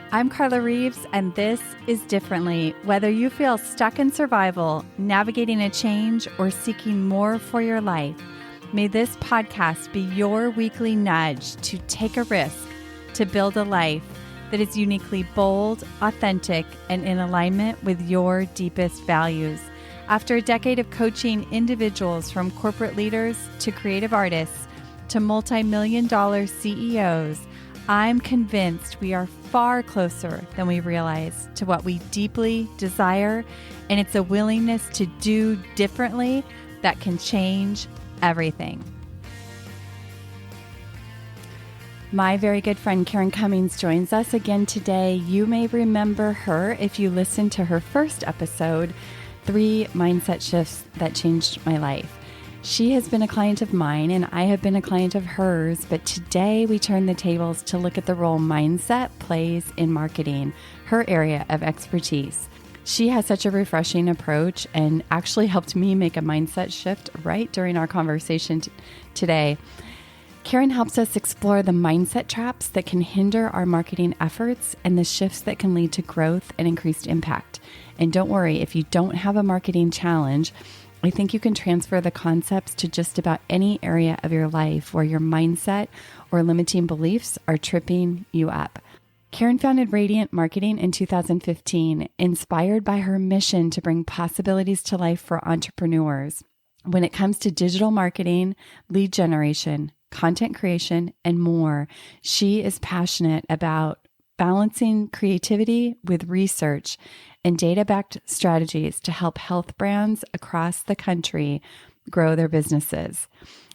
I'm Carla Reeves, and this is Differently. Whether you feel stuck in survival, navigating a change, or seeking more for your life, may this podcast be your weekly nudge to take a risk to build a life that is uniquely bold, authentic, and in alignment with your deepest values. After a decade of coaching individuals from corporate leaders to creative artists to multi-million-dollar CEOs, I'm convinced we are far closer than we realize to what we deeply desire, and it's a willingness to do differently that can change everything. My very good friend Karen Cummings joins us again today. You may remember her if you listened to her first episode, 3 Mindset Shifts That Changed My Life. She has been a client of mine and I have been a client of hers, but today we turn the tables to look at the role mindset plays in marketing, her area of expertise. She has such a refreshing approach and actually helped me make a mindset shift right during our conversation today. Karen helps us explore the mindset traps that can hinder our marketing efforts and the shifts that can lead to growth and increased impact. And don't worry, if you don't have a marketing challenge, I think you can transfer the concepts to just about any area of your life where your mindset or limiting beliefs are tripping you up. Karen founded Radiant Marketing in 2015, inspired by her mission to bring possibilities to life for entrepreneurs. When it comes to digital marketing, lead generation, content creation, and more, she is passionate about balancing creativity with research and data-backed strategies to help health brands across the country grow their businesses.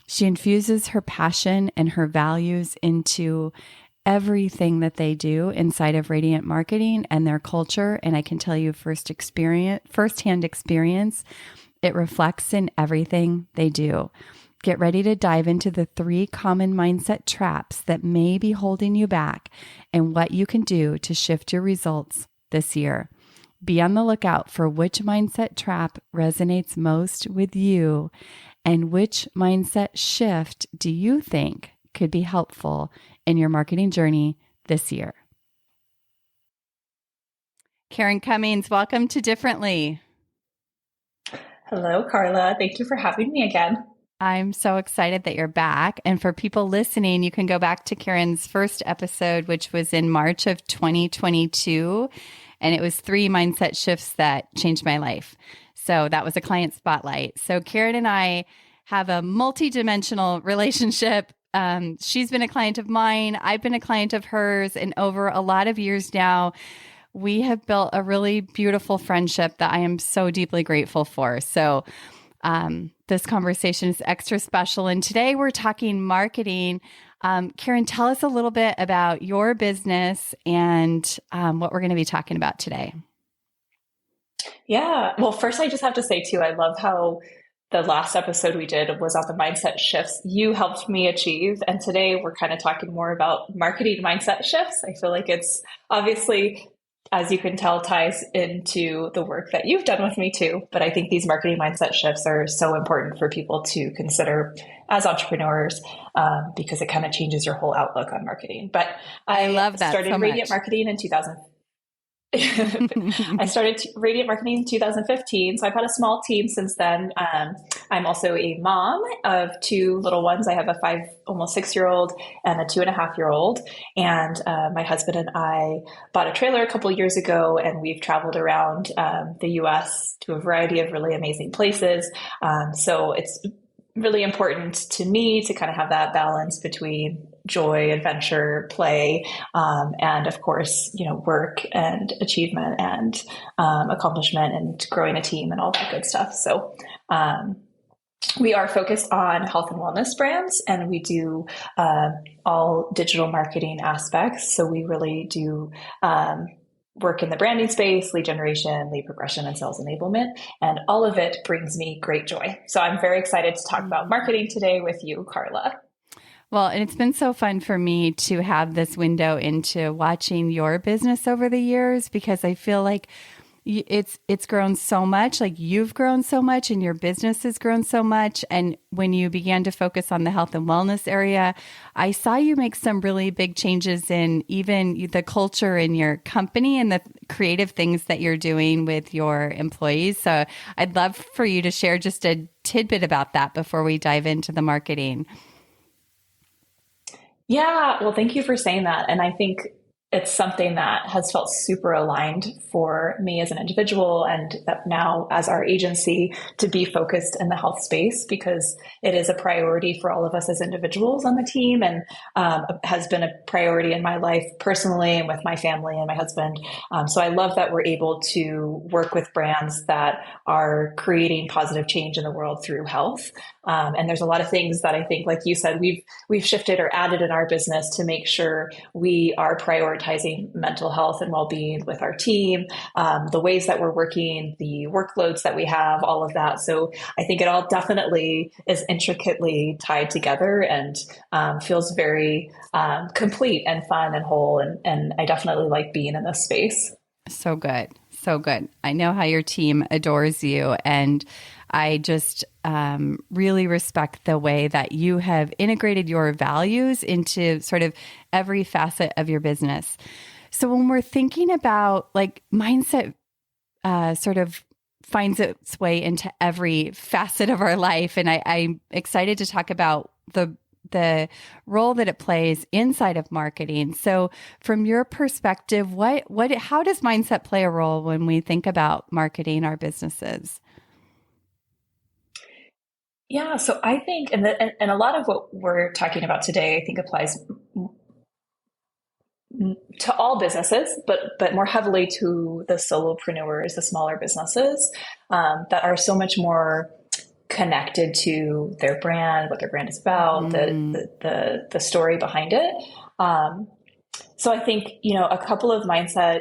She infuses her passion and her values into everything that they do inside of Radiant Marketing and their culture. And I can tell you firsthand experience, it reflects in everything they do. Get ready to dive into the 3 common mindset traps that may be holding you back and what you can do to shift your results this year. Be on the lookout for which mindset trap resonates most with you and which mindset shift do you think could be helpful in your marketing journey this year. Karen Cummings, welcome to Differently. Hello, Carla. Thank you for having me again. I'm so excited that you're back. And for people listening, you can go back to Karen's first episode, which was in March of 2022. And it was 3 mindset shifts that changed my life. So that was a client spotlight. So Karen and I have a multi-dimensional relationship. She's been a client of mine. I've been a client of hers. And over a lot of years now, we have built a really beautiful friendship that I am so deeply grateful for. So this conversation is extra special. And today we're talking marketing. Karen, tell us a little bit about your business and what we're going to be talking about today. Yeah. Well, first, I just have to say, too, I love how the last episode we did was on the mindset shifts you helped me achieve. And today we're kind of talking more about marketing mindset shifts. I feel like it's obviously, as you can tell, ties into the work that you've done with me too. But I think these marketing mindset shifts are so important for people to consider as entrepreneurs because it kind of changes your whole outlook on marketing. But I love that started so Radiant Marketing in 2000. I started Radiant Marketing in 2015. So I've had a small team since then. I'm also a mom of 2 little ones. I have a 5, almost 6-year-old and a 2.5-year-old. And my husband and I bought a trailer a couple of years ago, and we've traveled around the US to a variety of really amazing places. So it's really important to me to kind of have that balance between joy, adventure, play, and of course, work and achievement and accomplishment and growing a team and all that good stuff. So we are focused on health and wellness brands, and we do all digital marketing aspects. So we really do work in the branding space, lead generation, lead progression, and sales enablement. And all of it brings me great joy. So I'm very excited to talk about marketing today with you, Carla. Well, and it's been so fun for me to have this window into watching your business over the years, because I feel like It's grown so much. Like you've grown so much and your business has grown so much. And when you began to focus on the health and wellness area, I saw you make some really big changes in even the culture in your company and the creative things that you're doing with your employees. So I'd love for you to share just a tidbit about that before we dive into the marketing. Yeah, well, thank you for saying that. And I think it's something that has felt super aligned for me as an individual and that now as our agency to be focused in the health space because it is a priority for all of us as individuals on the team and has been a priority in my life personally and with my family and my husband. So I love that we're able to work with brands that are creating positive change in the world through health. And there's a lot of things that I think, like you said, we've shifted or added in our business to make sure we are prioritizing mental health and well-being with our team, the ways that we're working, the workloads that we have, all of that. So I think it all definitely is intricately tied together and feels very complete and fun and whole. And I definitely like being in this space. So good. So good. I know how your team adores you. And I just really respect the way that you have integrated your values into sort of every facet of your business. So when we're thinking about like mindset, sort of finds its way into every facet of our life. And I'm excited to talk about the role that it plays inside of marketing. So from your perspective, how does mindset play a role when we think about marketing our businesses? Yeah, so I think, and a lot of what we're talking about today, I think applies to all businesses, but more heavily to the solopreneurs, the smaller businesses that are so much more connected to their brand, what their brand is about, the story behind it. So I think a couple of mindset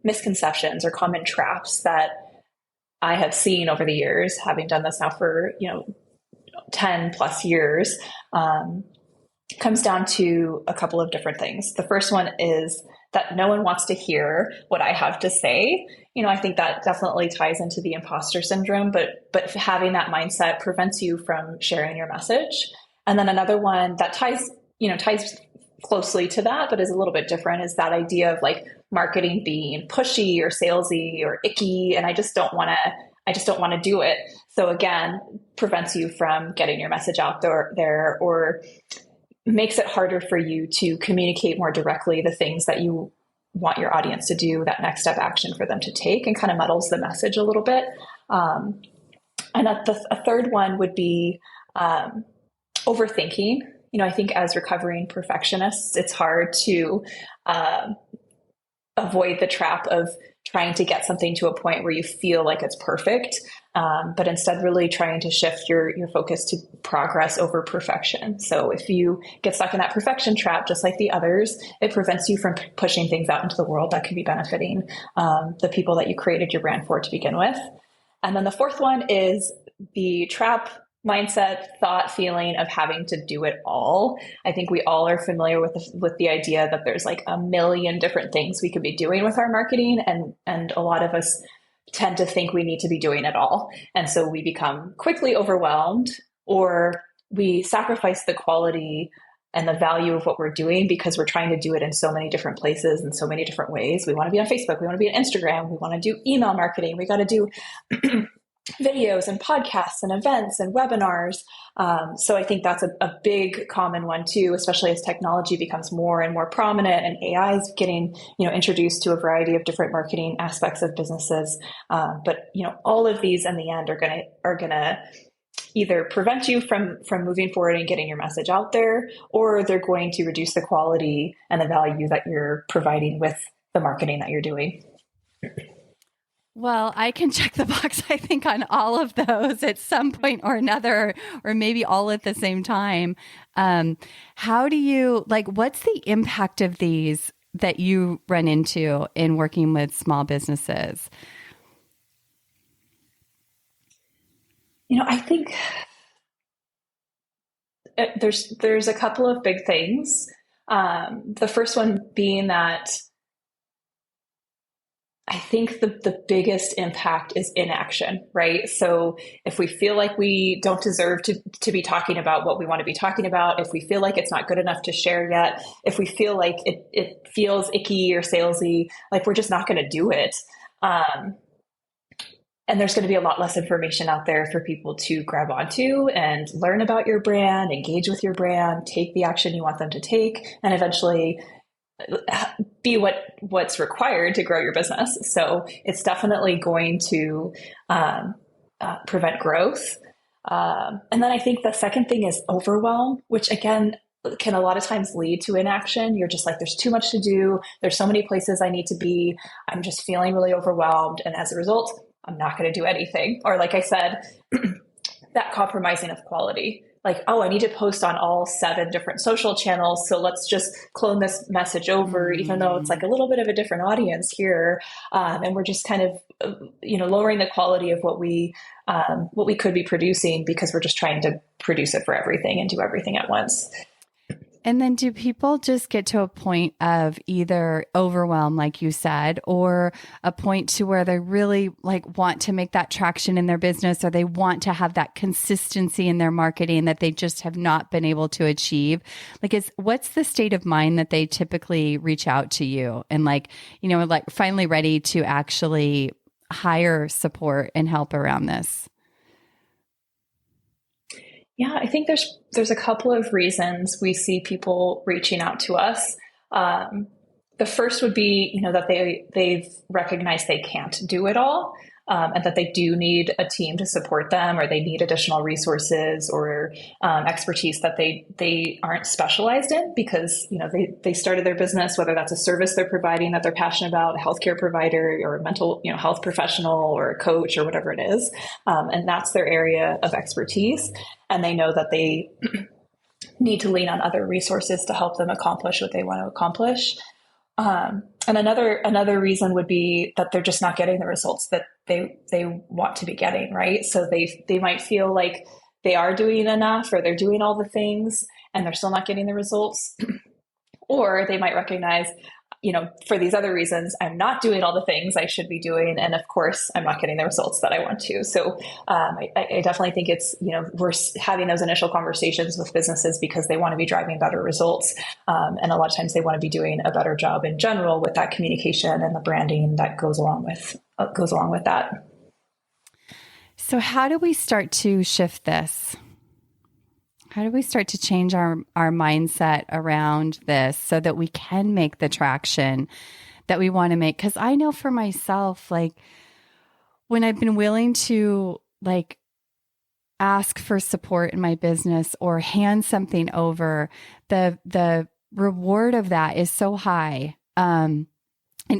misconceptions or common traps that I have seen over the years, having done this now for 10 plus years, comes down to a couple of different things. The first one is that no one wants to hear what I have to say. I think that definitely ties into the imposter syndrome, but having that mindset prevents you from sharing your message. And then another one that ties closely to that, but is a little bit different, is that idea of like marketing being pushy or salesy or icky. And I just don't want to do it. So again, prevents you from getting your message out there or makes it harder for you to communicate more directly the things that you want your audience to do, that next step action for them to take, and kind of muddles the message a little bit. And a third one would be overthinking. I think as recovering perfectionists, it's hard to avoid the trap of trying to get something to a point where you feel like it's perfect, but instead really trying to shift your focus to progress over perfection. So if you get stuck in that perfection trap, just like the others, it prevents you from pushing things out into the world that could be benefiting the people that you created your brand for to begin with. And then the fourth one is the trap mindset, thought, feeling of having to do it all. I think we all are familiar with the idea that there's like a million different things we could be doing with our marketing, and a lot of us tend to think we need to be doing it all. And so we become quickly overwhelmed, or we sacrifice the quality and the value of what we're doing because we're trying to do it in so many different places and so many different ways. We want to be on Facebook, we want to be on Instagram, we want to do email marketing, we got to do videos and podcasts and events and webinars. So I think that's a big common one too, especially as technology becomes more and more prominent and AI is getting, introduced to a variety of different marketing aspects of businesses. But all of these in the end are gonna either prevent you from moving forward and getting your message out there, or they're going to reduce the quality and the value that you're providing with the marketing that you're doing. Well, I can check the box, I think, on all of those at some point or another, or maybe all at the same time. How do you, what's the impact of these that you run into in working with small businesses? I think there's a couple of big things. The first one being that I think the biggest impact is inaction, right? So if we feel like we don't deserve to be talking about what we want to be talking about, if we feel like it's not good enough to share yet, if we feel like it feels icky or salesy, like we're just not going to do it. And there's going to be a lot less information out there for people to grab onto and learn about your brand, engage with your brand, take the action you want them to take, and eventually be what's required to grow your business. So it's definitely going to prevent growth. And then I think the second thing is overwhelm, which again can a lot of times lead to inaction. You're just like, there's too much to do. There's so many places I need to be. I'm just feeling really overwhelmed. And as a result, I'm not going to do anything. Or like I said, that compromising of quality. Like, oh, I need to post on all 7 different social channels. So let's just clone this message over, even though it's like a little bit of a different audience here. And we're just kind of, lowering the quality of what we could be producing because we're just trying to produce it for everything and do everything at once. And then do people just get to a point of either overwhelm, like you said, or a point to where they really like want to make that traction in their business, or they want to have that consistency in their marketing that they just have not been able to achieve? Like, what's the state of mind that they typically reach out to you and like finally ready to actually hire support and help around this? Yeah, I think there's a couple of reasons we see people reaching out to us. The first would be, that they've recognized they can't do it all, and that they do need a team to support them, or they need additional resources or expertise that they aren't specialized in because they started their business, whether that's a service they're providing that they're passionate about, a healthcare provider or a mental health professional or a coach or whatever it is, and that's their area of expertise, and they know that they need to lean on other resources to help them accomplish what they want to accomplish. And another reason would be that they're just not getting the results that they want to be getting, right? So they might feel like they are doing enough or they're doing all the things and they're still not getting the results. Or they might recognize, for these other reasons, I'm not doing all the things I should be doing. And of course, I'm not getting the results that I want to. So I definitely think it's, we're having those initial conversations with businesses because they want to be driving better results. And a lot of times they want to be doing a better job in general with that communication and the branding that goes along with that. So how do we start to shift this? How do we start to change our mindset around this so that we can make the traction that we want to make? Because I know for myself, like when I've been willing to like ask for support in my business or hand something over, the reward of that is so high. And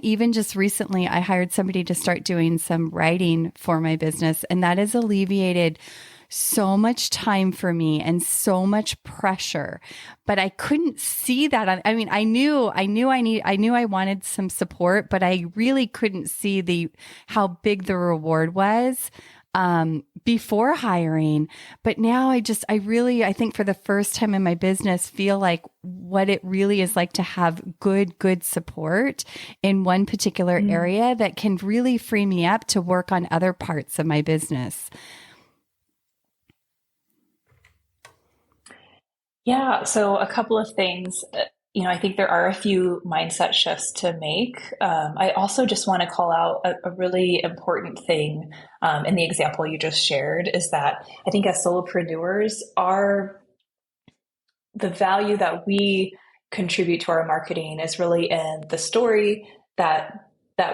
even just recently, I hired somebody to start doing some writing for my business, and that has alleviated so much time for me and so much pressure, but I couldn't see that. I mean, I knew I wanted some support, but I really couldn't see how big the reward was before hiring. But now I think for the first time in my business, feel like what it really is like to have good support in one particular area that can really free me up to work on other parts of my business. Yeah. So a couple of things, I think there are a few mindset shifts to make. I also just want to call out a really important thing in the example you just shared is that I think as solopreneurs, the value that we contribute to our marketing is really in the story that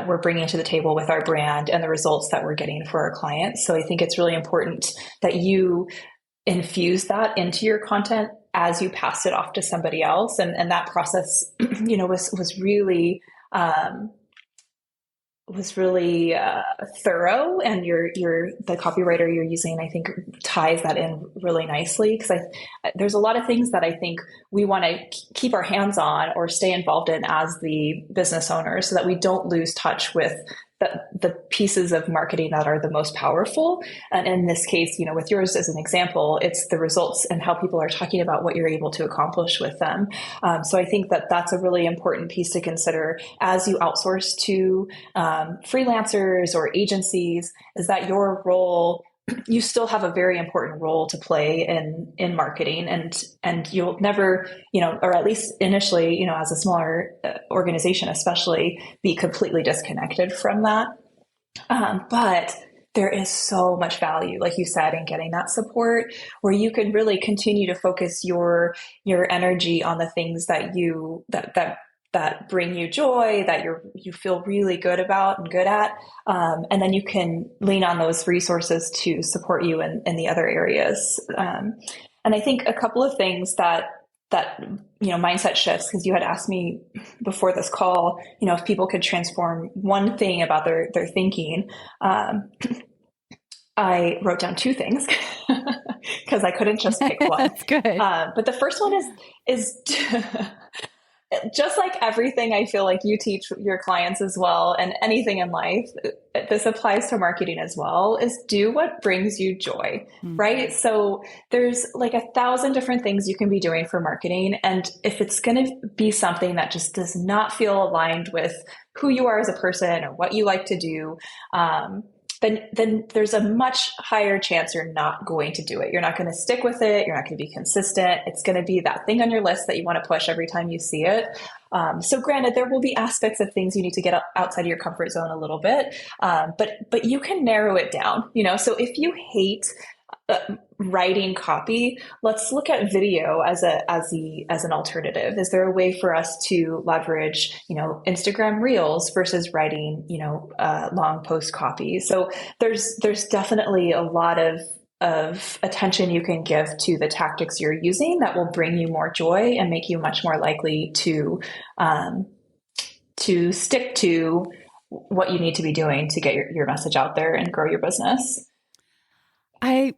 we're bringing to the table with our brand and the results that we're getting for our clients. So I think it's really important that you infuse that into your content as you pass it off to somebody else. And that process, was really, thorough. And the copywriter you're using, I think, ties that in really nicely. Because there's a lot of things that I think we want to keep our hands on or stay involved in as the business owner so that we don't lose touch with the pieces of marketing that are the most powerful. And in this case, with yours as an example, it's the results and how people are talking about what you're able to accomplish with them. So I think that that's a really important piece to consider as you outsource to freelancers or agencies, is that your role, you still have a very important role to play in marketing, and you'll never, or at least initially, as a smaller organization especially, be completely disconnected from that. But there is so much value, like you said, in getting that support where you can really continue to focus your energy on the things that that bring you joy, that you feel really good about and good at. And then you can lean on those resources to support you in the other areas. And I think a couple of things that mindset shifts, because you had asked me before this call, if people could transform one thing about their thinking. I wrote down two things because I couldn't just pick one. That's good. But the first one is just like everything I feel like you teach your clients as well, and anything in life, this applies to marketing as well, is do what brings you joy, right? So there's like 1,000 different things you can be doing for marketing. And if it's going to be something that just does not feel aligned with who you are as a person or what you like to do, then there's a much higher chance you're not going to do it. You're not going to stick with it. You're not going to be consistent. It's going to be that thing on your list that you want to push every time you see it. So granted, there will be aspects of things you need to get outside of your comfort zone a little bit, but you can narrow it down. So if you hate writing copy, let's look at video as an alternative. Is there a way for us to leverage, Instagram Reels versus writing, long post copy? So there's definitely a lot of attention you can give to the tactics you're using that will bring you more joy and make you much more likely to stick to what you need to be doing to get your message out there and grow your business. I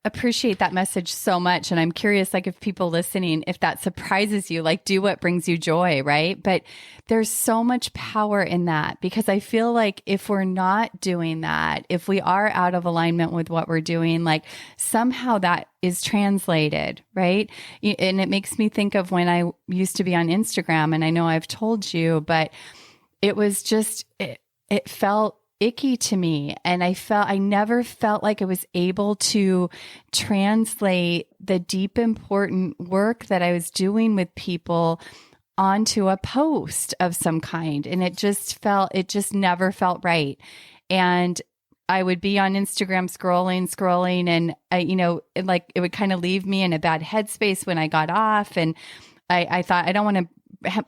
appreciate that message so much. And I'm curious, like, if people listening, if that surprises you, like, do what brings you joy, right? But there's so much power in that, because I feel like if we're not doing that, if we are out of alignment with what we're doing, like, somehow that is translated, right? And it makes me think of when I used to be on Instagram, and I know I've told you, but it was just, it felt icky to me. And I never felt like I was able to translate the deep, important work that I was doing with people onto a post of some kind. And it just never felt right. And I would be on Instagram scrolling, and it would kind of leave me in a bad headspace when I got off. And I thought, I don't want to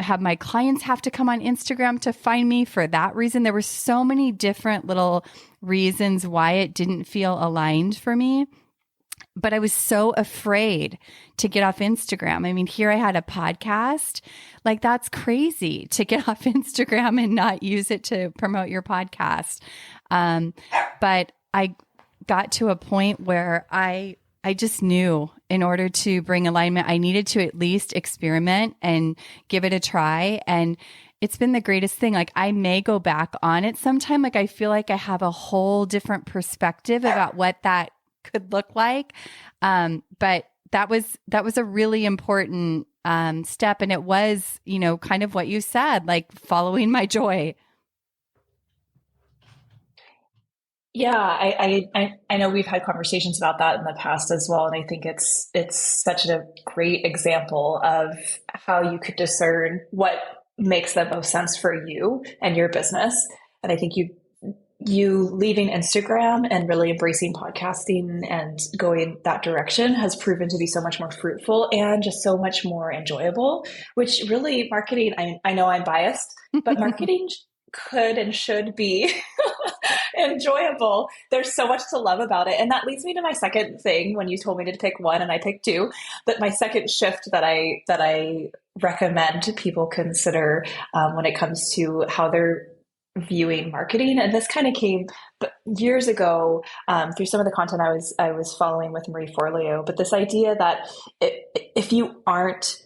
have my clients have to come on Instagram to find me for that reason. There were so many different little reasons why it didn't feel aligned for me. But I was so afraid to get off Instagram. I mean, here I had a podcast. Like, that's crazy to get off Instagram and not use it to promote your podcast. But I got to a point where I just knew in order to bring alignment, I needed to at least experiment and give it a try. And it's been the greatest thing. Like, I may go back on it sometime. Like, I feel like I have a whole different perspective about what that could look like. But that was a really important step. And it was, kind of what you said, like following my joy. Yeah, I know we've had conversations about that in the past as well, and I think it's such a great example of how you could discern what makes the most sense for you and your business. And I think you leaving Instagram and really embracing podcasting and going that direction has proven to be so much more fruitful and just so much more enjoyable, which really marketing, I know I'm biased, but marketing could and should be enjoyable. There's so much to love about it. And that leads me to my second thing when you told me to pick one and I picked two. But my second shift that I recommend people consider when it comes to how they're viewing marketing. And this kind of came years ago through some of the content I was following with Marie Forleo. But this idea that if you aren't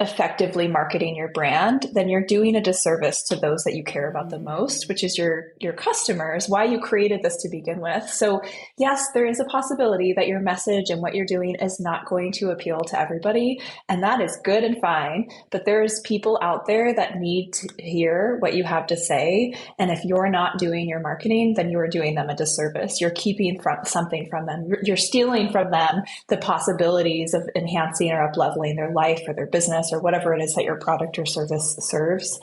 effectively marketing your brand, then you're doing a disservice to those that you care about the most, which is your customers, why you created this to begin with. So yes, there is a possibility that your message and what you're doing is not going to appeal to everybody, and that is good and fine. But there's people out there that need to hear what you have to say. And if you're not doing your marketing, then you are doing them a disservice. You're keeping something from them. You're stealing from them the possibilities of enhancing or up leveling their life or their business or whatever it is that your product or service serves.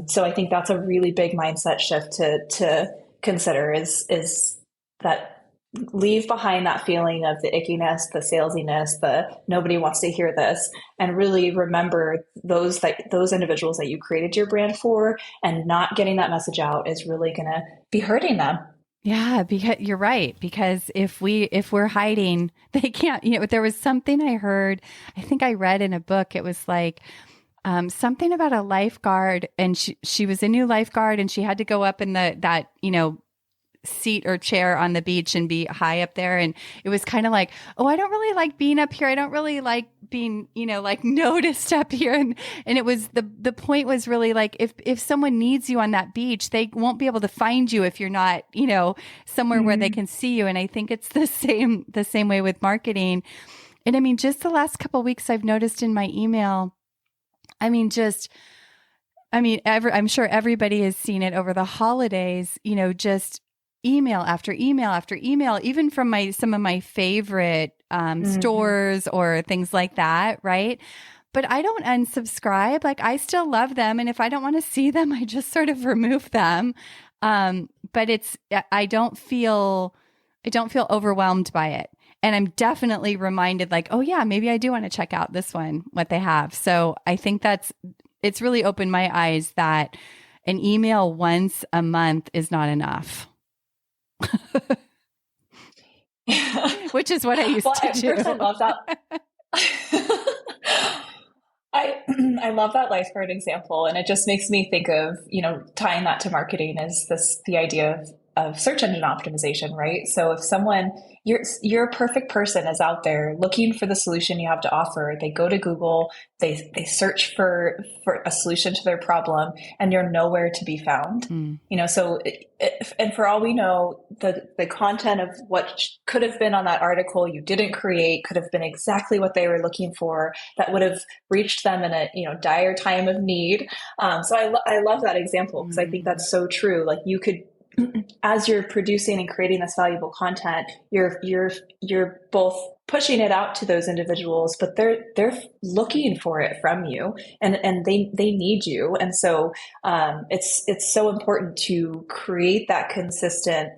So I think that's a really big mindset shift to consider is that leave behind that feeling of the ickiness, the salesiness, the nobody wants to hear this, and really remember those individuals that you created your brand for, and not getting that message out is really going to be hurting them. Yeah, because you're right. Because if we're hiding, they can't. There was something I heard. I think I read in a book. It was like something about a lifeguard, and she was a new lifeguard, and she had to go up in that seat or chair on the beach and be high up there. And it was kind of like, oh, I don't really like being up here. I don't really like being, like noticed up here. And it was the point was really like, if someone needs you on that beach, they won't be able to find you if you're not, somewhere where they can see you. And I think it's the same way with marketing. And I mean, just the last couple of weeks I've noticed in my email, I'm sure everybody has seen it over the holidays, just email after email after email, even from some of my favorite stores or things like that, right? But I don't unsubscribe. Like, I still love them, and if I don't want to see them, I just sort of remove them. But I don't feel overwhelmed by it, and I'm definitely reminded, like, oh yeah, maybe I do want to check out this one, what they have. So I think it's really opened my eyes that an email once a month is not enough. Which is what I used to do. First, I love that. I love that lifeguard example, and it just makes me think of, tying that to marketing is the idea of search engine optimization, right? So if your perfect person is out there looking for the solution you have to offer, they go to Google, they search for a solution to their problem, and you're nowhere to be found. So and for all we know, the content of what could have been on that article you didn't create could have been exactly what they were looking for, that would have reached them in a dire time of need. So I love that example, because I think that's so true. Like, you could, as you're producing and creating this valuable content, you're both pushing it out to those individuals, but they're looking for it from you, and they need you. And so it's so important to create that consistent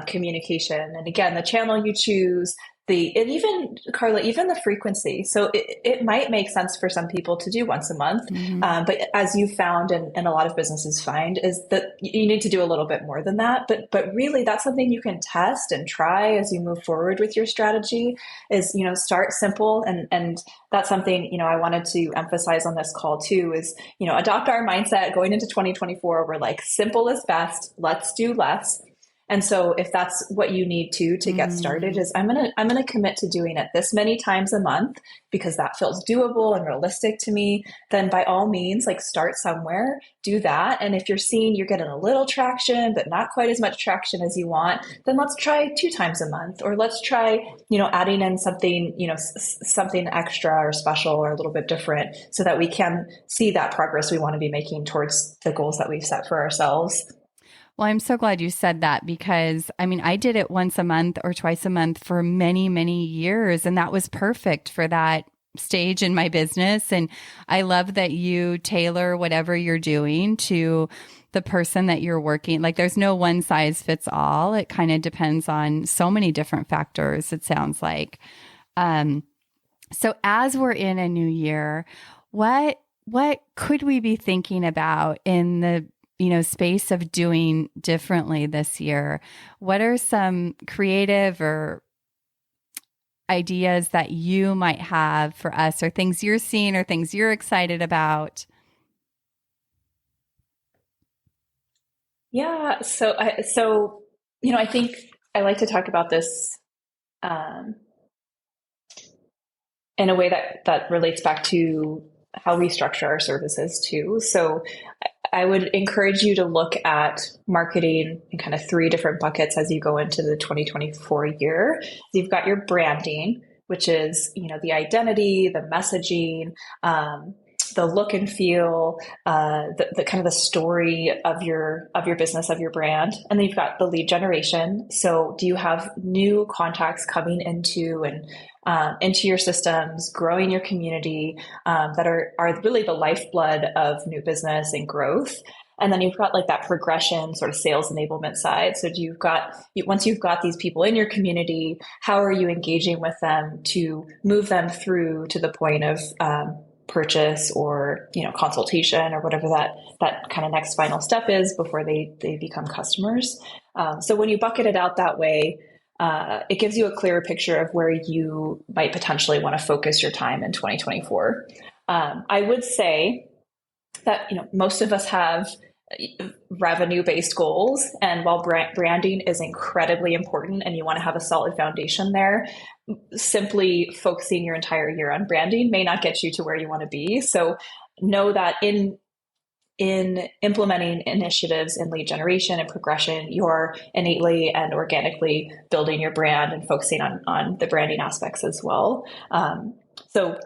communication. And again, the channel you choose, and even, Carla, even the frequency. So it might make sense for some people to do once a month. But as you found, and a lot of businesses find, is that you need to do a little bit more than that. But really, that's something you can test and try as you move forward with your strategy. Is, start simple. And that's something, I wanted to emphasize on this call too, is, adopt our mindset going into 2024. We're like, simple is best. Let's do less. And so if that's what you need to get started, is I'm going to commit to doing it this many times a month, because that feels doable and realistic to me. Then by all means, like, start somewhere, do that. And if you're seeing you're getting a little traction, but not quite as much traction as you want, then let's try 2 times a month, or let's try, adding in something, something extra or special or a little bit different, so that we can see that progress we want to be making towards the goals that we've set for ourselves. Well, I'm so glad you said that, because I did it once a month or twice a month for many, many years, and that was perfect for that stage in my business. And I love that you tailor whatever you're doing to the person that you're working. Like, there's no one size fits all. It kind of depends on so many different factors, it sounds like. So as we're in a new year, what could we be thinking about in the space of doing differently this year? What are some creative or ideas that you might have for us, or things you're seeing or things you're excited about? Yeah. So I think I like to talk about this in a way that relates back to how we structure our services too. So I would encourage you to look at marketing in kind of three different buckets as you go into the 2024 year. So you've got your branding, which is, the identity, the messaging, the look and feel, the kind of the story of your business, of your brand. And then you've got the lead generation. So do you have new contacts coming into your systems, growing your community, that are really the lifeblood of new business and growth? And then you've got like that progression sort of sales enablement side. So once you've got these people in your community, how are you engaging with them to move them through to the point of purchase or consultation or whatever that kind of next final step is before they become customers. So when you bucket it out that way, it gives you a clearer picture of where you might potentially want to focus your time in 2024. I would say that most of us have revenue-based goals, and while branding is incredibly important and you want to have a solid foundation there, simply focusing your entire year on branding may not get you to where you want to be. So know that in implementing initiatives in lead generation and progression, you're innately and organically building your brand and focusing on the branding aspects as well. So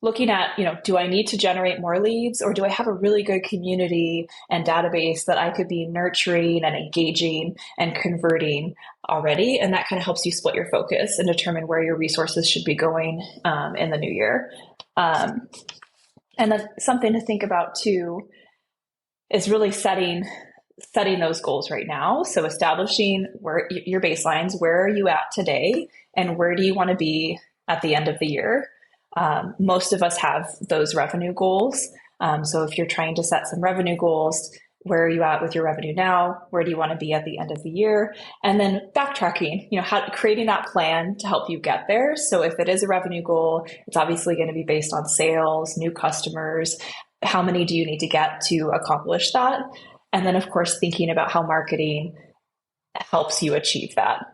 looking at, do I need to generate more leads, or do I have a really good community and database that I could be nurturing and engaging and converting already? And that kind of helps you split your focus and determine where your resources should be going in the new year. And then something to think about too is really setting those goals right now. So establishing where your baselines, where are you at today, and where do you want to be at the end of the year? Most of us have those revenue goals. So if you're trying to set some revenue goals, where are you at with your revenue now? Where do you want to be at the end of the year? And then backtracking, creating that plan to help you get there. So if it is a revenue goal, it's obviously going to be based on sales, new customers. How many do you need to get to accomplish that? And then, of course, thinking about how marketing helps you achieve that.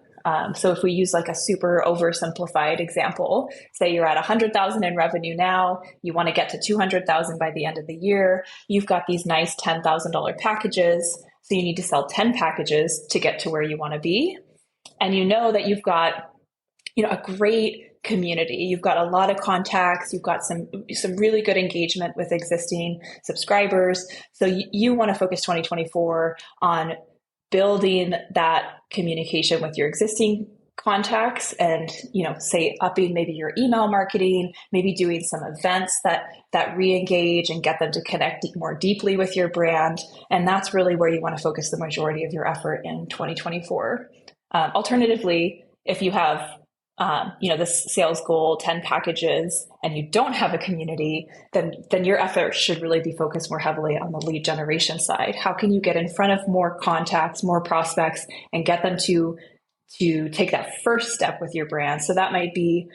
So if we use like a super oversimplified example, say you're at 100,000 in revenue now, you want to get to 200,000 by the end of the year. You've got these nice $10,000 packages. So you need to sell 10 packages to get to where you want to be. And you know that you've got, a great community. You've got a lot of contacts. You've got some really good engagement with existing subscribers. So you want to focus 2024 on building that communication with your existing contacts and, say upping maybe your email marketing, maybe doing some events that re-engage and get them to connect more deeply with your brand. And that's really where you want to focus the majority of your effort in 2024. Alternatively, if you have this sales goal, 10 packages, and you don't have a community, then your effort should really be focused more heavily on the lead generation side. How can you get in front of more contacts, more prospects, and get them to take that first step with your brand? So that might be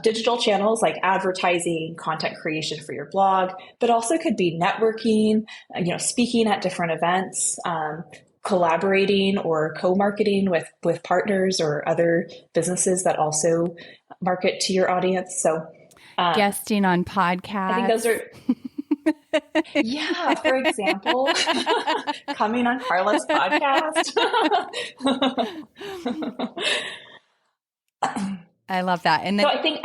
digital channels like advertising, content creation for your blog, but also could be networking, speaking at different events, collaborating or co-marketing with partners or other businesses that also market to your audience. So guesting on podcasts. I think those are, yeah, for example, coming on Carla's podcast. I love that. And then, so I think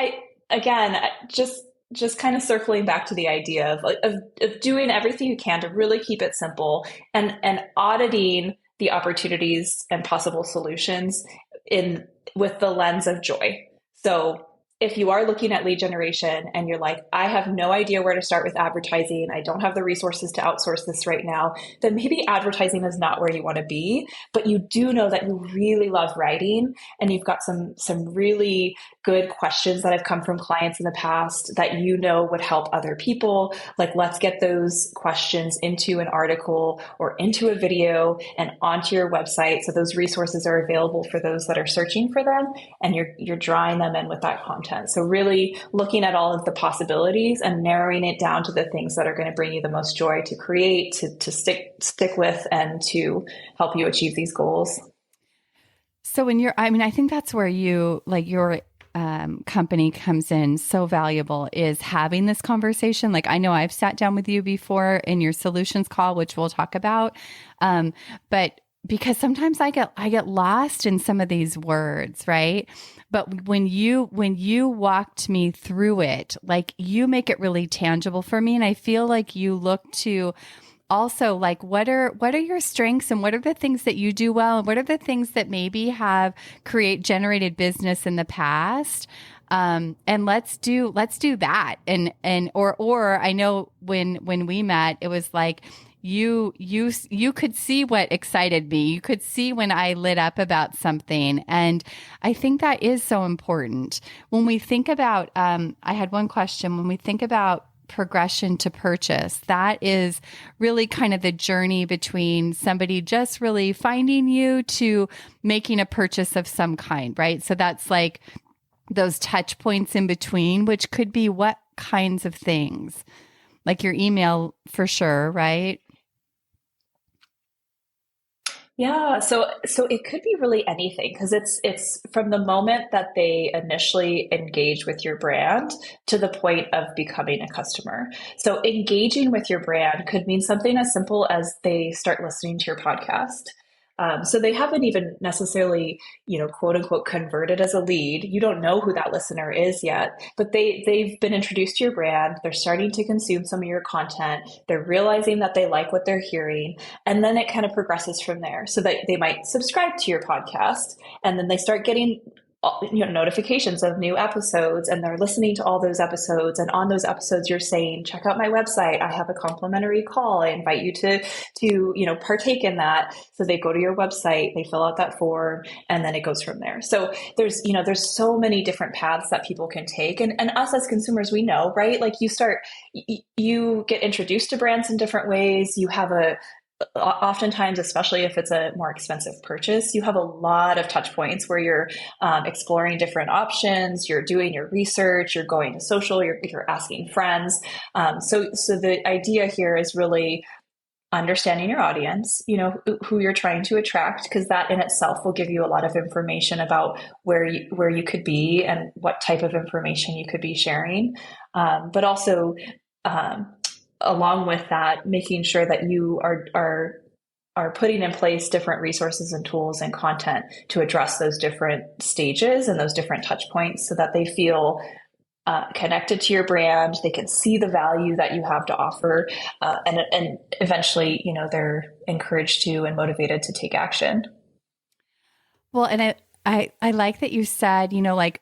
just kind of circling back to the idea of doing everything you can to really keep it simple and auditing the opportunities and possible solutions with the lens of joy. So if you are looking at lead generation and you're like, I have no idea where to start with advertising, I don't have the resources to outsource this right now, then maybe advertising is not where you want to be, but you do know that you really love writing and you've got some really good questions that have come from clients in the past that would help other people. Like, let's get those questions into an article or into a video and onto your website. So those resources are available for those that are searching for them, and you're drawing them in with that content. So really looking at all of the possibilities and narrowing it down to the things that are going to bring you the most joy to create, to stick with, and to help you achieve these goals. So I think that's where your company comes in so valuable is having this conversation. Like I know I've sat down with you before in your solutions call, which we'll talk about. But because sometimes I get lost in some of these words, right? But when you walked me through it, like you make it really tangible for me. And I feel like you look to also like what are your strengths and what are the things that you do well and what are the things that maybe have generated business in the past, and let's do that. Or I know when we met it was like you could see what excited me. You could see when I lit up about something. And I think that is so important when we think about, I had one question when we think about progression to purchase. That is really kind of the journey between somebody just really finding you to making a purchase of some kind, right? So that's like those touch points in between, which could be what kinds of things? Like your email for sure, right? Yeah, so it could be really anything because it's from the moment that they initially engage with your brand to the point of becoming a customer. So engaging with your brand could mean something as simple as they start listening to your podcast. So they haven't even necessarily, quote unquote, converted as a lead. You don't know who that listener is yet, but they've been introduced to your brand. They're starting to consume some of your content. They're realizing that they like what they're hearing. And then it kind of progresses from there so that they might subscribe to your podcast and then they start getting notifications of new episodes and they're listening to all those episodes, and on those episodes you're saying, check out my website, I have a complimentary call, I invite you to partake in that. So they go to your website, they fill out that form, and then it goes from there. So there's so many different paths that people can take, and us as consumers, we know, right? Like you get introduced to brands in different ways. You have oftentimes, especially if it's a more expensive purchase, you have a lot of touch points where you're exploring different options, you're doing your research, you're going to social, you're asking friends. So the idea here is really understanding your audience, who you're trying to attract, because that in itself will give you a lot of information about where you could be and what type of information you could be sharing. But also, along with that, making sure that you are putting in place different resources and tools and content to address those different stages and those different touch points so that they feel connected to your brand. They can see the value that you have to offer, and eventually, they're encouraged to and motivated to take action. Well, and I like that you said, like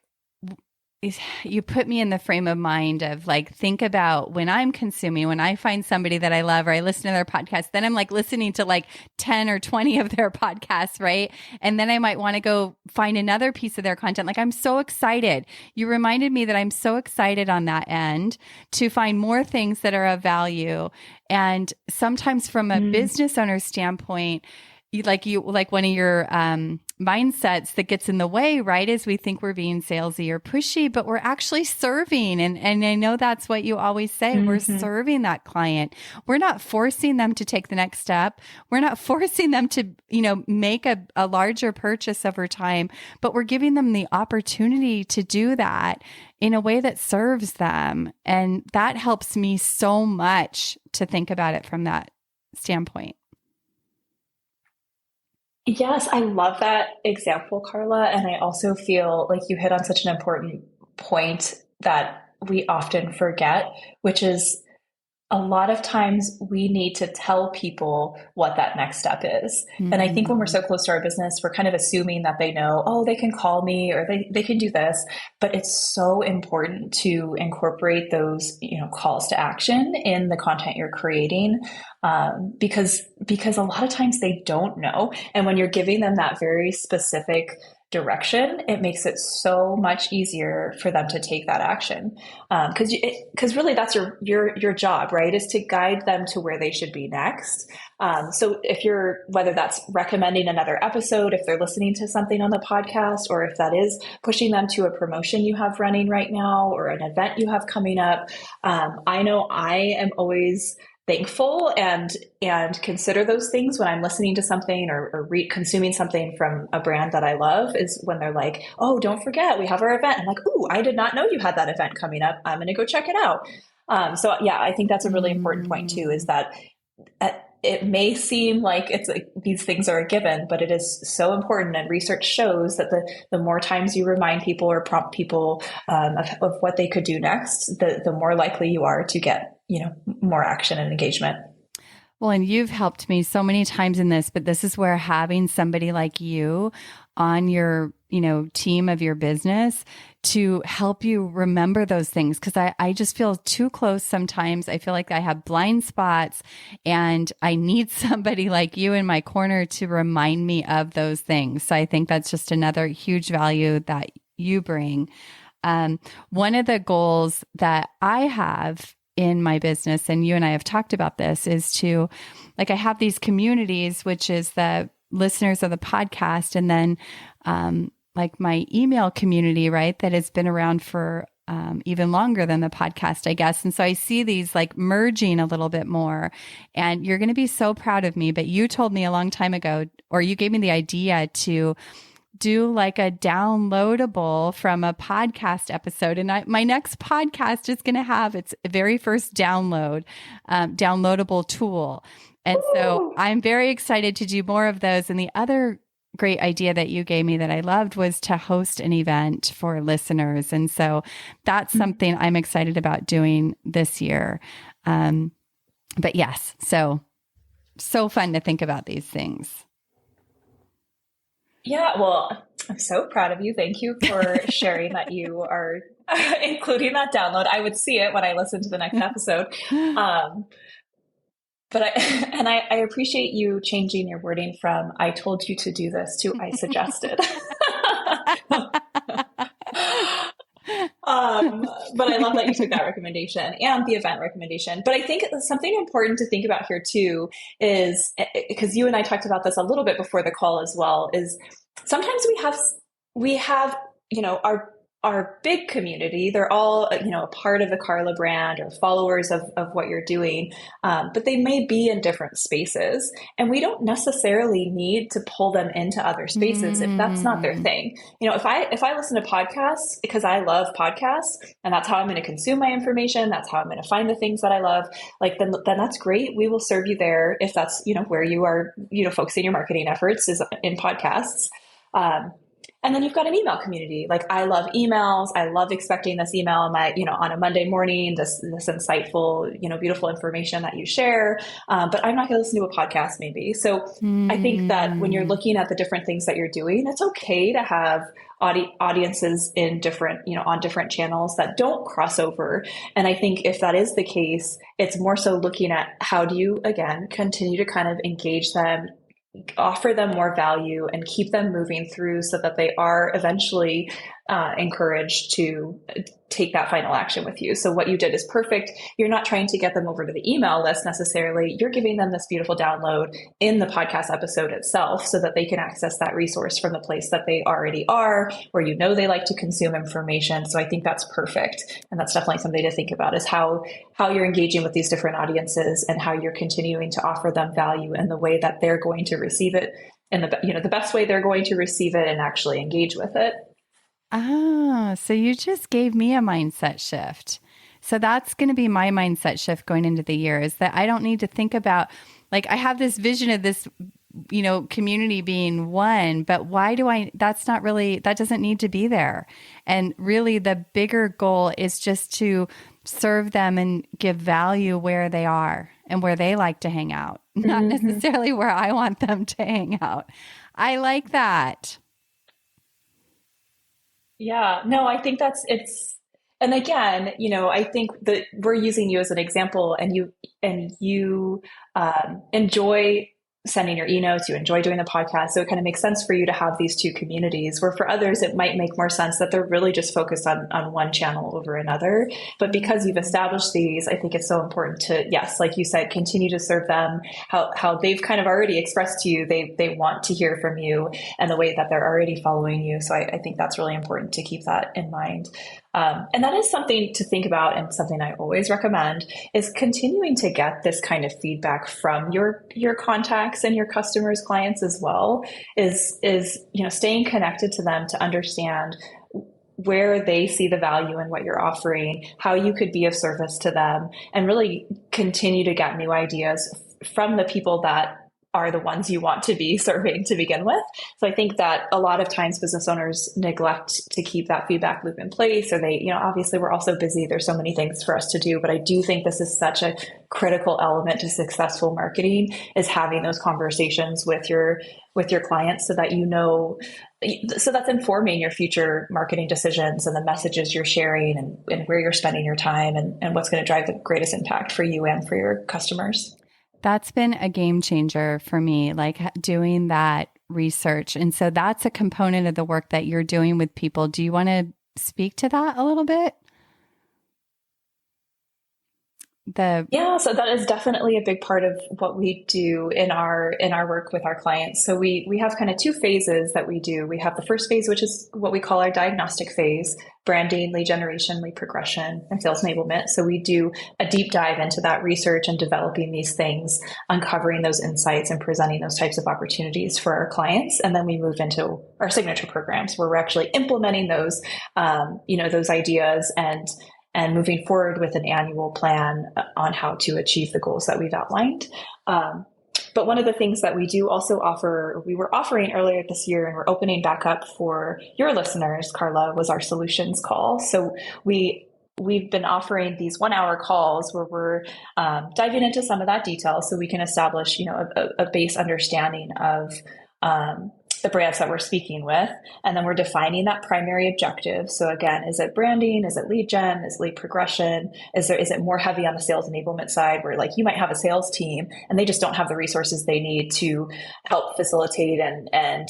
you put me in the frame of mind of like, think about when I'm consuming, when I find somebody that I love or I listen to their podcast, then I'm like listening to like 10 or 20 of their podcasts, right? And then I might want to go find another piece of their content. Like, I'm so excited. You reminded me that I'm so excited on that end to find more things that are of value. And sometimes from a business owner standpoint, like one of your mindsets that gets in the way, right, is we think we're being salesy or pushy, but we're actually serving. And I know that's what you always say. We're serving that client. We're not forcing them to take the next step. We're not forcing them to, make a larger purchase over time, but we're giving them the opportunity to do that in a way that serves them. And that helps me so much to think about it from that standpoint. Yes, I love that example, Carla. And I also feel like you hit on such an important point that we often forget, which is a lot of times we need to tell people what that next step is. And I think when we're so close to our business, we're kind of assuming that they know, oh, they can call me or they can do this. But it's so important to incorporate those, calls to action in the content you're creating. Because a lot of times they don't know. And when you're giving them that very specific direction, it makes it so much easier for them to take that action. Because really that's your job, right? Is to guide them to where they should be next. So whether that's recommending another episode, if they're listening to something on the podcast, or if that is pushing them to a promotion you have running right now or an event you have coming up. I know I am always thankful and consider those things when I'm listening to something or consuming something from a brand that I love is when they're like, oh, don't forget, we have our event. I'm like, ooh, I did not know you had that event coming up. I'm going to go check it out. So yeah, I think that's a really important point too, is that it may seem like it's like these things are a given, but it is so important. And research shows that the more times you remind people or prompt people of what they could do next, the more likely you are to get, more action and engagement. Well, and you've helped me so many times in this, but this is where having somebody like you on your, team of your business to help you remember those things. Cause I just feel too close sometimes. I feel like I have blind spots and I need somebody like you in my corner to remind me of those things. So I think that's just another huge value that you bring. One of the goals that I have in my business, and you and I have talked about this, is to, like, I have these communities, which is the listeners of the podcast, and then like my email community, right, that has been around for even longer than the podcast, I guess. And so I see these like merging a little bit more, and you're going to be so proud of me, but you told me a long time ago, or you gave me the idea to do like a downloadable from a podcast episode. And my next podcast is going to have its very first downloadable tool. And so I'm very excited to do more of those. And the other great idea that you gave me that I loved was to host an event for listeners. And so that's something I'm excited about doing this year. But yes, so fun to think about these things. Yeah, well, I'm so proud of you. Thank you for sharing that you are including that download. I would see it when I listen to the next episode. But I appreciate you changing your wording from "I told you to do this" to "I suggested." But I love that you took that recommendation and the event recommendation. But I think something important to think about here too is, because you and I talked about this a little bit before the call as well, is sometimes we have our big community. They're all, a part of the Carla brand or followers of what you're doing. But they may be in different spaces, and we don't necessarily need to pull them into other spaces if that's not their thing. If I listen to podcasts because I love podcasts and that's how I'm going to consume my information, that's how I'm going to find the things that I love, like then that's great. We will serve you there if that's, where you are, focusing your marketing efforts is in podcasts. And then you've got an email community. Like, I love emails. I love expecting this email on on a Monday morning, this insightful, beautiful information that you share. But I'm not going to listen to a podcast maybe. So I think that when you're looking at the different things that you're doing, it's okay to have audiences in different, on different channels that don't cross over. And I think if that is the case, it's more so looking at how do you, again, continue to kind of engage them, offer them more value, and keep them moving through so that they are eventually encouraged to take that final action with you. So what you did is perfect. You're not trying to get them over to the email list necessarily. You're giving them this beautiful download in the podcast episode itself so that they can access that resource from the place that they already are, where they like to consume information. So I think that's perfect. And that's definitely something to think about, is how you're engaging with these different audiences and how you're continuing to offer them value in the way that they're going to receive it, and the best way they're going to receive it and actually engage with it. So you just gave me a mindset shift. So that's going to be my mindset shift going into the year, is that I don't need to think about, like, I have this vision of this, community being one, but that doesn't need to be there. And really the bigger goal is just to serve them and give value where they are and where they like to hang out, not necessarily where I want them to hang out. I like that. Yeah, no, I think and again, I think that we're using you as an example, and you enjoy sending your emails, you enjoy doing the podcast. So it kind of makes sense for you to have these two communities, where for others, it might make more sense that they're really just focused on one channel over another. But because you've established these, I think it's so important to, yes, like you said, continue to serve them how they've kind of already expressed to you. They want to hear from you and the way that they're already following you. So I think that's really important to keep that in mind. And that is something to think about, and something I always recommend is continuing to get this kind of feedback from your contacts and your customers, clients as well, is staying connected to them to understand where they see the value in what you're offering, how you could be of service to them, and really continue to get new ideas from the people that are the ones you want to be serving to begin with. So I think that a lot of times business owners neglect to keep that feedback loop in place, or they, obviously we're also busy. There's so many things for us to do, but I do think this is such a critical element to successful marketing, is having those conversations with your clients so that so that's informing your future marketing decisions and the messages you're sharing, and where you're spending your time, and what's going to drive the greatest impact for you and for your customers. That's been a game changer for me, like doing that research. And so that's a component of the work that you're doing with people. Do you want to speak to that a little bit? Yeah, so that is definitely a big part of what we do in our work with our clients. So we have kind of two phases that we do. We have the first phase, which is what we call our diagnostic phase: branding, lead generation, lead progression, and sales enablement. So we do a deep dive into that research and developing these things, uncovering those insights and presenting those types of opportunities for our clients. And then we move into our signature programs, where we're actually implementing those, those ideas, and moving forward with an annual plan on how to achieve the goals that we've outlined. But one of the things that we do also offer, we were offering earlier this year, and we're opening back up for your listeners, Carla, was our solutions call. So we've been offering these 1-hour calls where we're diving into some of that detail, so we can establish, a base understanding of the brands that we're speaking with. And then we're defining that primary objective. So again, is it branding? Is it lead gen? Is it lead progression? Is it more heavy on the sales enablement side, where like you might have a sales team and they just don't have the resources they need to help facilitate and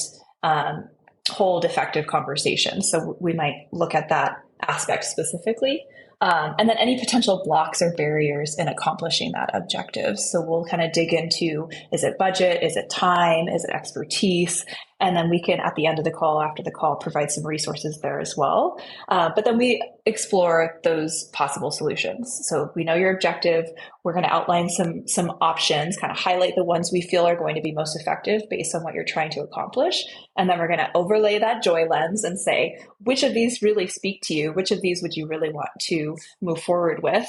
hold effective conversations. So we might look at that aspect specifically. And then any potential blocks or barriers in accomplishing that objective. So we'll kind of dig into, is it budget? Is it time? Is it expertise? And then we can, at the end of the call, after the call, provide some resources there as well. But then we explore those possible solutions. So we know your objective. We're going to outline some options, kind of highlight the ones we feel are going to be most effective based on what you're trying to accomplish. And then we're going to overlay that joy lens and say, which of these really speak to you? Which of these would you really want to move forward with?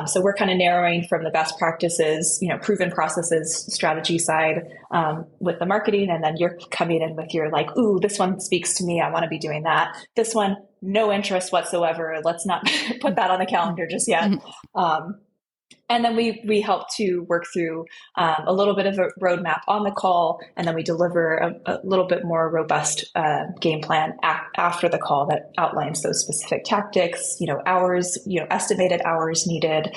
So we're kind of narrowing from the best practices, proven processes, strategy side with the marketing. And then you're coming in with your like, ooh, this one speaks to me. I want to be doing that. This one, no interest whatsoever. Let's not put that on the calendar just yet. And then we help to work through a little bit of a roadmap on the call, and then we deliver a little bit more robust game plan after the call that outlines those specific tactics, hours, estimated hours needed,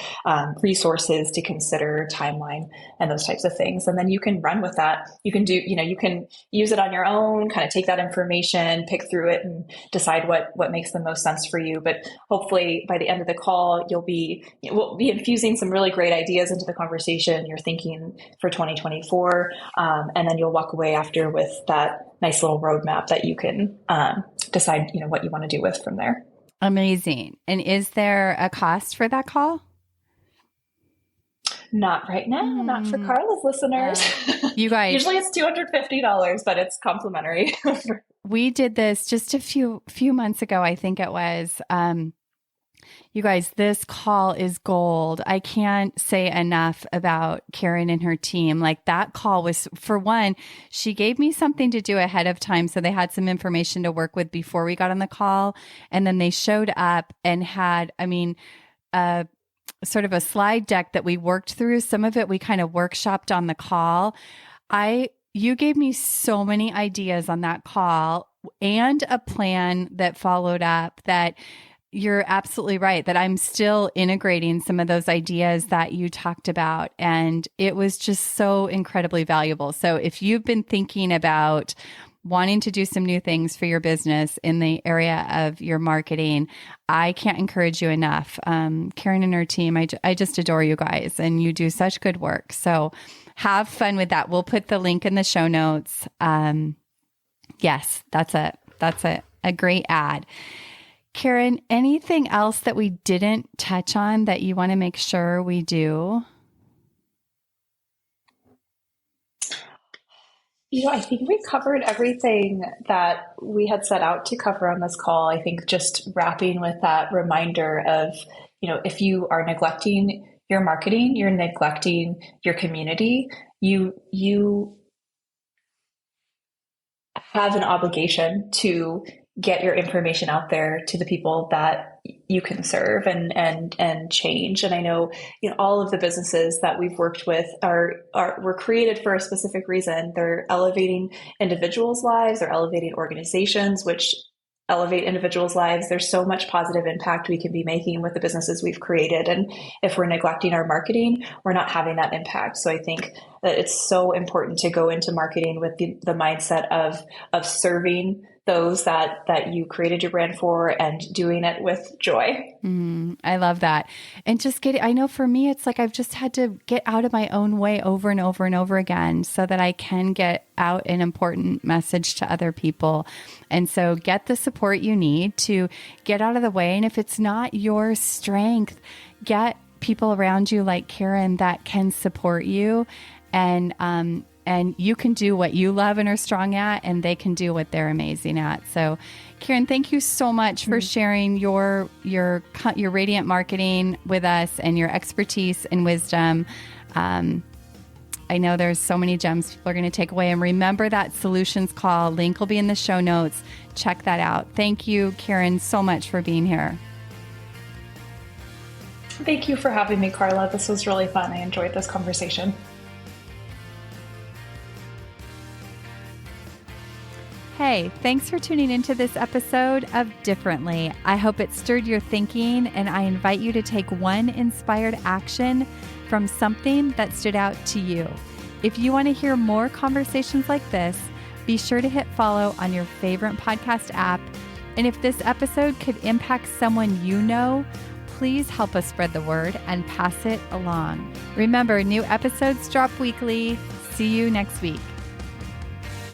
resources to consider, timeline, and those types of things. And then you can run with that. You can do, you can use it on your own, kind of take that information, pick through it, and decide what makes the most sense for you. But hopefully by the end of the call, we'll be infusing some really great ideas into the conversation you're thinking for 2024. And then you'll walk away after with that nice little roadmap that you can decide, what you want to do with from there. Amazing. And is there a cost for that call? Not right now, not for Carla's listeners. You guys, usually it's $250, but it's complimentary. We did this just a few months ago, I think it was. You guys, this call is gold. I can't say enough about Karen and her team. Like that call was, for one, she gave me something to do ahead of time. So they had some information to work with before we got on the call. And then they showed up and had, sort of a slide deck that we worked through. Some of it we kind of workshopped on the call. You gave me so many ideas on that call and a plan that followed up that you're absolutely right that I'm still integrating some of those ideas that you talked about. And it was just so incredibly valuable. So if you've been thinking about wanting to do some new things for your business in the area of your marketing, I can't encourage you enough. Karen and her team, I just adore you guys, and you do such good work. So have fun with that. We'll put the link in the show notes. Yes, that's a great ad. Karen, anything else that we didn't touch on that you want to make sure we do? I think we covered everything that we had set out to cover on this call. I think just wrapping with that reminder of, if you are neglecting your marketing, you're neglecting your community. You have an obligation to get your information out there to the people that you can serve and change. And I know, all of the businesses that we've worked with were created for a specific reason. They're elevating individuals' lives, they're elevating organizations, which elevate individuals' lives. There's so much positive impact we can be making with the businesses we've created. And if we're neglecting our marketing, we're not having that impact. So I think that it's so important to go into marketing with the mindset of serving those that you created your brand for and doing it with joy. I love that. And just I know for me, it's like I've just had to get out of my own way over and over and over again so that I can get out an important message to other people. And so get the support you need to get out of the way. And if it's not your strength, get people around you like Karen that can support you, and you can do what you love and are strong at, and they can do what they're amazing at. So Karen, thank you so much for sharing your radiant marketing with us and your expertise and wisdom. I know there's so many gems people are going to take away. And remember that solutions call. Link will be in the show notes. Check that out. Thank you, Karen, so much for being here. Thank you for having me, Carla. This was really fun. I enjoyed this conversation. Hey, thanks for tuning into this episode of Differently. I hope it stirred your thinking, and I invite you to take one inspired action from something that stood out to you. If you want to hear more conversations like this, be sure to hit follow on your favorite podcast app. And if this episode could impact someone you know, please help us spread the word and pass it along. Remember, new episodes drop weekly. See you next week.